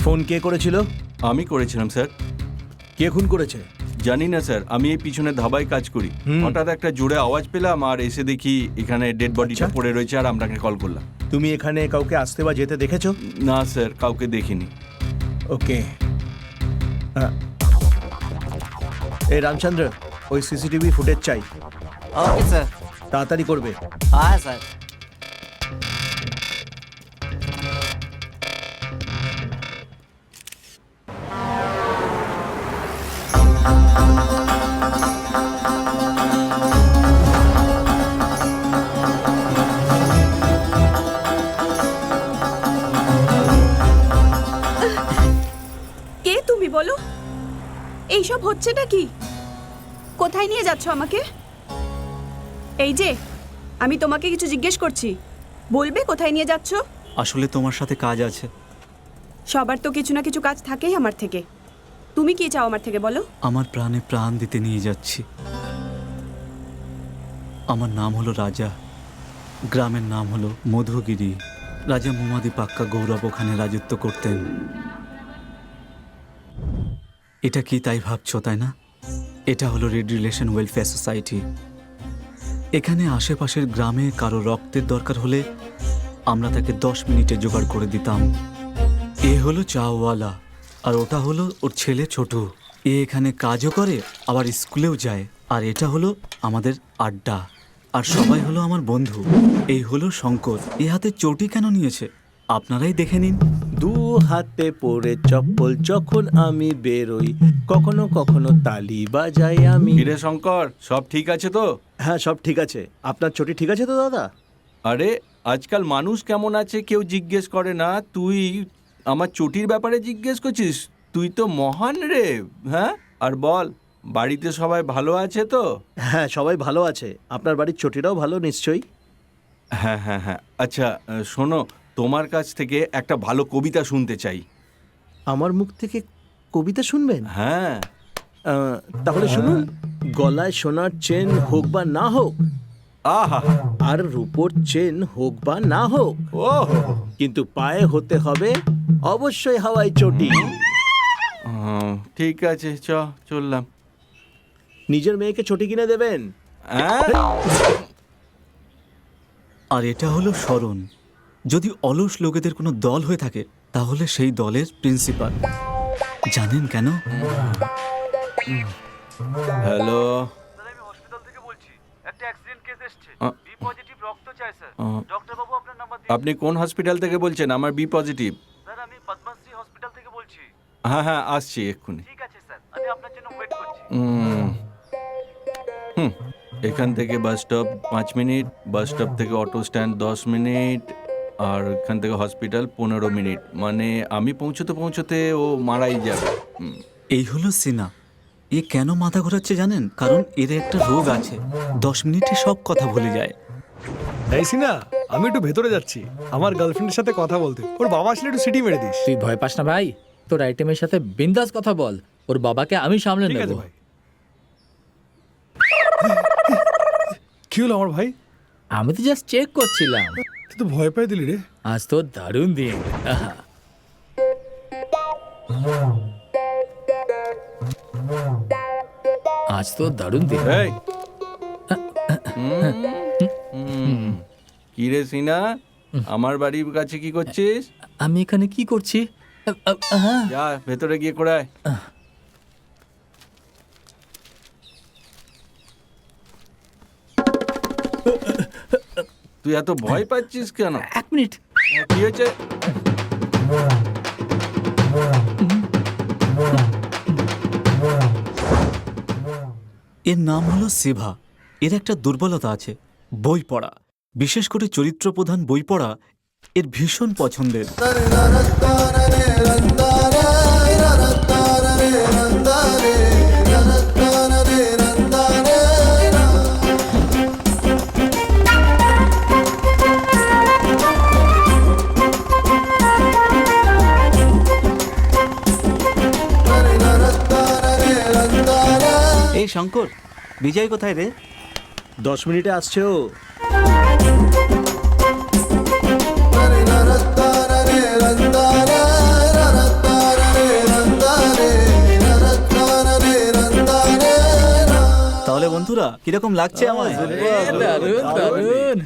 Phone কে করেছিল? আমি করেছিলাম স্যার। কে খুন করেছে? জানি না স্যার, আমি এই পিছনে ধাবায় কাজ করি। হঠাৎ একটা জোরে আওয়াজ পেলাম আর এসে দেখি এখানে ডেড বডিটা পড়ে রয়েছে আর আপনাকে কল করলাম। তুমি এখানে কাউকে আসতে বা যেতে দেখেছো? না স্যার, কাউকে দেখিনি। ওকে। এই রামচন্দ্র, ওই সিসিটিভি ফুটেজ চাই। Okay sir. তাড়াতাড়ি করবে। হ্যাঁ স্যার। কে তুমি বলো? এইসব হচ্ছেটা কি? কোথায় নিয়ে যাচ্ছ আমাকে? এই যে, আমি তোমাকে কিছু জিজ্ঞেস করছি, বলবে কোথায় নিয়ে যাচ্ছ? আসলে তোমার সাথে কাজ আছে। সবার তো কিছু না কিছু কাজ থাকেই আমার থেকে। তুমি কি চাও আমার থেকে বলো? আমার প্রাণে প্রাণ দিতে নিয়ে যাচ্ছি। আমার নাম হলো রাজা, গ্রামের নাম হলো মধুগিরি। রাজা মুমাদি পাক্কা গৌরব ওখানে রাজত্ব করতেন। এটা কি তাই ভাবছো, তাই না? এটা হলো রেড রিলেশন ওয়েলফেয়ার সোসাইটি। এখানে আশেপাশের গ্রামে কারো রক্তের দরকার হলে আমরা তাকে 10 মিনিটে জোগাড় করে দিতাম। এ হলো চাওয়ালা, আর ওটা হলো ওর ছেলে ছোটু। এ এখানে কাজও করে আবার স্কুলেও যায়। আর এটা হলো আমাদের আড্ডা, আর সবাই হলো আমার বন্ধু। এই হলো শঙ্কর। এ হাতে চটি কেন নিয়েছে আপনারাই দেখে নিন। দু হাতে পরে চপ্পল যখন আমি বেরোই, কখনো কখনো তালি বাজাই আমি। কিরে শঙ্কর, সব ঠিক আছে তো? হ্যাঁ, সব ঠিক আছে। আপনার চটি ঠিক আছে তো দাদা? আরে আজকাল মানুষ কেমন আছে কেউ জিজ্ঞেস করে না, তুই আমার চটির ব্যাপারে জিজ্ঞেস করছিস? তুই তো মহান রে। হ্যাঁ, আর বল, বাড়িতে সবাই ভালো আছে তো? হ্যাঁ, সবাই ভালো আছে। আপনার বাড়ির চটিটাও ভালো নিশ্চয়ই। হ্যাঁ হ্যাঁ হ্যাঁ। আচ্ছা শোনো, তোমার কাছ থেকে একটা ভালো কবিতা শুনতে চাই। আমার মুখ থেকে কবিতা শুনবেন? হ্যাঁ। তাহলে শুনুন। গলায় সোনার চেন হোক বা না হোক, আহা, আর রূপোর চেন হোক বা না হোক, ও কিন্তু পায়ে হতে হবে অবশ্যই হাওয়াই চটি। ঠিক আছে, চললাম। নিজের মেয়েকে চটি কিনে দেবেন? হ্যাঁ? আর এটা হলো শরণ। যদি অলস লোকেদের কোনো দল হয়ে থাকে তাহলে সেই দলের প্রিন্সিপাল। জানেন কেন? হ্যালো, আমি হসপিটাল থেকে বলছি। একটা অ্যাক্সিডেন্ট কেস এসেছে। বি পজিটিভ রক্ত চাই স্যার। ডক্টর বাবু আপনার নাম্বার দিন। আপনি কোন হসপিটাল থেকে বলছেন? আমার বি পজিটিভ। স্যার আমি পদ্মশ্রী হসপিটাল থেকে বলছি। হ্যাঁ হ্যাঁ, আসছি এক্ষুনি। ঠিক আছে স্যার, আমি আপনার জন্য ওয়েট করছি। এখান থেকে bus stop 5 minute, bus stop থেকে অটো স্ট্যান্ড 10 মিনিট, আর এখান থেকে হসপিটাল 15 মিনিট। মানে আমি পৌঁছতে ও মারাই যাবে। এই হলো সিনা। এ কেন মাথা ঘোরাচ্ছে জানেন? কারণ এর একটা রোগ আছে, 10 মিনিটে সব কথা ভুলে যায়। এই সিনা, আমি একটু ভেতরে যাচ্ছি আমার গার্লফ্রেন্ডের সাথে কথা বলতে। ওর বাবা আসলে একটু সিটি মেরে দিস। তুই ভয় পাস না ভাই, তোর আইটেমের সাথে বিন্দাস কথা বল। ওর বাবাকে আমি সামলে ঠিক নেব। আছে ভাই। কি হলো আমার ভাই? আমি তো জাস্ট চেক করছিলাম। তুই তো ভয় পেয়ে দিলি রে। আজ তো দারুণ দিন। আহা। আজ তো দারুণ দিন। এই কি রে সিনা, আমার বাড়ির কাছে কি করছিস? আমি এখানে কি করছি? যা ভেতরে গিয়ে করায়। তুই এত ভয় পাচ্ছিস কেন? 1 মিনিট। কি হয়েছে? এর নাম হলো সেভা। এর একটা দুর্বলতা আছে, বই পড়া। বিশেষ করে চরিত্র প্রধান বই পড়া এর ভীষণ পছন্দের। এই শঙ্কর, বিজয় কোথায় রে? 10 মিনিটে আসছে ও। বন্ধুরা, কিরকম লাগছে আমায়? দারুণ দারুণ।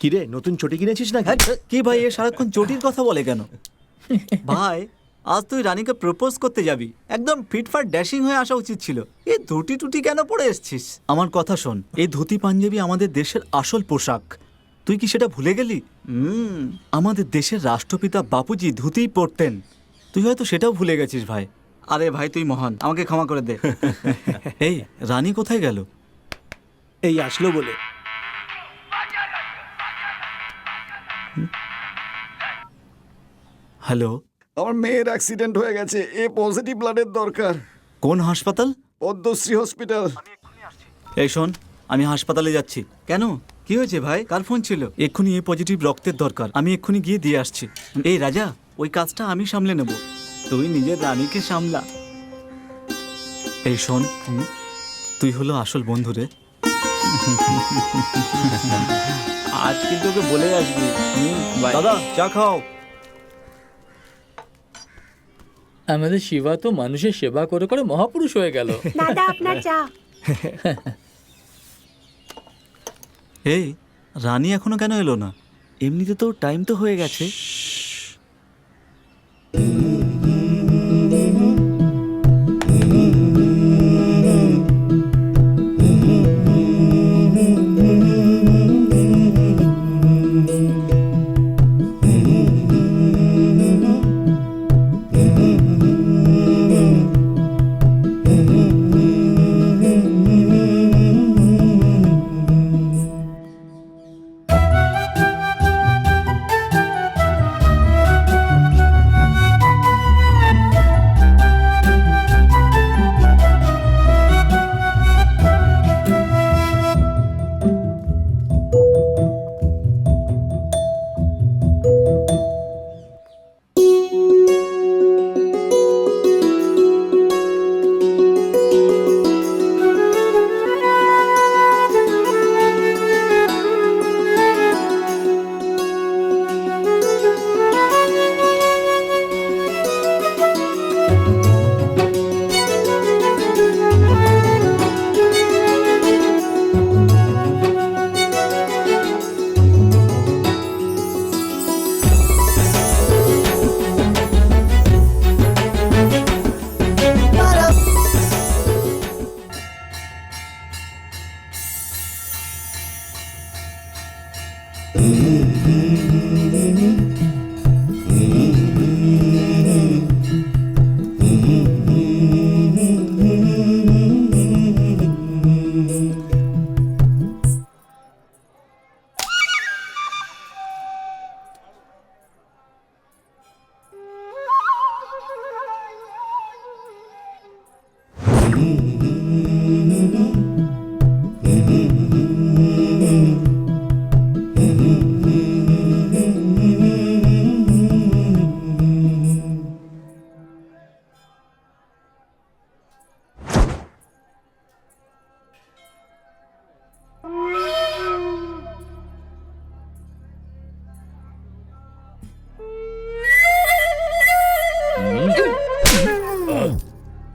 কিরে নতুন চটি কিনেছিস না? হ্যাঁ, কি ভাই এ সারাক্ষণ চটির কথা বলে কেন? ভাই আজ তুই রানীকে প্রপোজ করতে যাবি, একদম ফিটফাট ড্যাশিং হয়ে আসা উচিত ছিল। এই ধুতি টুটি কেন পরে এসছিস? আমার কথা শোন, এই ধুতি পাঞ্জাবি আমাদের দেশের আসল পোশাক। তুই কি সেটা ভুলে গেলি? আমাদের দেশের রাষ্ট্রপিতা বাপুজি ধুতিই পরতেন। তুই হয়তো সেটাও ভুলে গেছিস ভাই। আরে ভাই তুই মহান, আমাকে ক্ষমা করে দে। এই রানী কোথায় গেল? এই আসলো বলে। হ্যালো, আমার মেয়ের অ্যাক্সিডেন্ট হয়ে গেছে, এ পজিটিভ ব্লাডের দরকার। কোন হাসপাতাল? পদ্মশ্রী হসপিটাল। এই শোন, আমি হাসপাতালে যাচ্ছি। কেন, কি হয়েছে ভাই? কার ফোন ছিল? এক্ষুনি এ পজিটিভ রক্তের দরকার, আমি এক্ষুনি গিয়ে দিয়ে আসছি। এই রাজা, ওই কাজটা আমি সামলে নেব, তুই নিজের রানীকে সামলা। এই শোন, তুই হলো আসল বন্ধু রে। আজ কিন্তু ওকে বলে আসবি। দাদা চা খাও। আমাদের শিবা তো মানুষের সেবা করে করে মহাপুরুষ হয়ে গেল। দাদা আপনার চা। এই রানী এখনো কেন এলো না? এমনিতে তো টাইম তো হয়ে গেছে।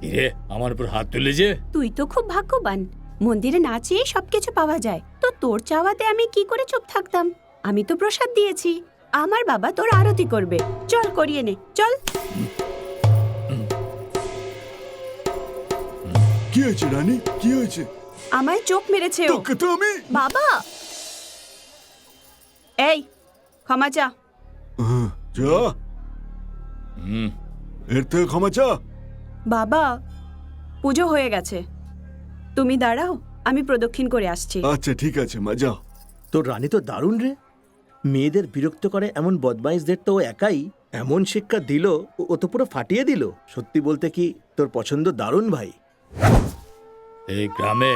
ইরে, আমার উপর হাত তুলে যে। তুই তো খুব ভাগ্যবান, মন্দিরে না চেয়ে সবকিছু পাওয়া যায়। তো তোর চাওয়াতে আমি কি করে চুপ থাকতাম? আমি তো প্রসাদ দিয়েছি, আমার বাবা তোর আরতি করবে। চল করিয়ে নে, চল। কি হয়েছে রানী, কি হয়েছে? আমায় চোখ মেরেছে ও। তোকে তো আমি বাবা, এই ক্ষমা চা। যা, এর থেকে ক্ষমা চা। বাবা, পুজো হয়ে গেছে, তুমি দাঁড়াও, আমি প্রদক্ষিণ করে আসছি। আচ্ছা ঠিক আছে মা, যাও। তোর রানী তো দারুণ রে। মেয়েদের বিরক্ত করে এমন বদমাইশদের তো ও একাই এমন শিক্ষা দিল, ও তো পুরো ফাটিয়ে দিল। সত্যি বলতে কি তোর পছন্দ দারুণ ভাই। এই গ্রামে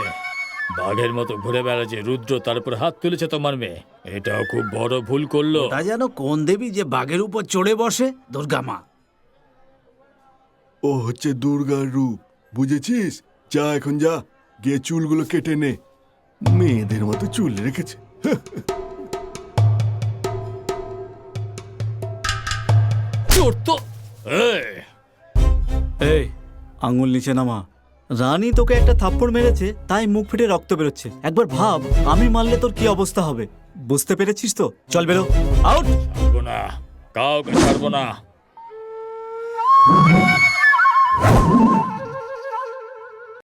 বাঘের মতো ঘুরে বেড়াচ্ছে রুদ্র, তার উপর হাত তুলেছে তোমার মেয়ে। এটাও খুব বড় ভুল করলো। তা যেন কোন দেবী যে বাঘের উপর চড়ে বসে? দুর্গা মা। ও হচ্ছে দুর্গার রূপ, বুঝেছিস? যা এখন যা, গিয়ে চুলগুলো কেটে নে। মেয়েদের মতো চুল রেখেছে। চোর তো। এই আঙুল নিচে নামা। রানী তোকে একটা থাপ্পড় মেরেছে, তাই মুখ ফেটে রক্ত বেরোচ্ছে। একবার ভাব, আমি মারলে তোর কি অবস্থা হবে। বুঝতে পেরেছিস তো? চল বেরো, আউট। ছাড়বো না, কাউকে ছাড়বো না।